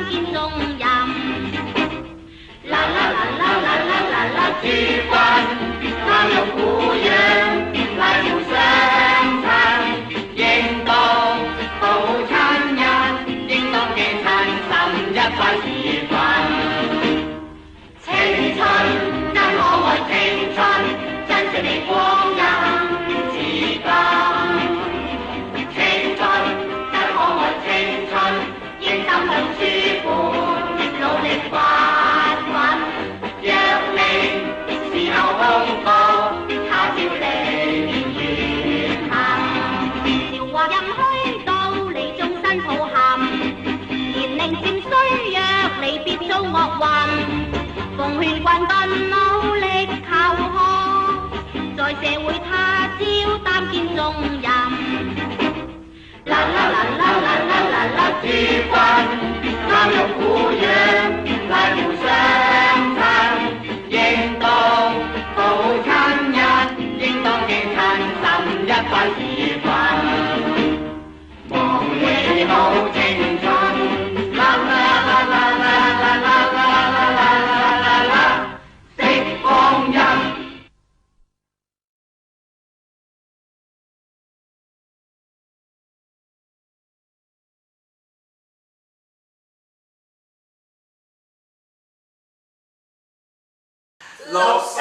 擔肩重任。啦啦啦啦啦啦啦啦，諸君教育撫養，拉互相親，應當保親恩，應當記親心一塊時分。青春真可愛，青春珍惜你光陰至今。青春真可愛，青春應心向書本努力發奮。若你時候空檔，他朝你遠行。韶華任虛度，你終身抱憾。年齡漸衰弱，你必遭厄運。奉勸君不努力求學，在社會他朝擔肩重任。啦啦啦啦啦啦啦啦，諸君教育撫養，拉互相親，應當保親恩，應當記親心一塊時分。望你好青春，啦啦啦啦啦啦啦啦啦啦啦，惜光陰。六三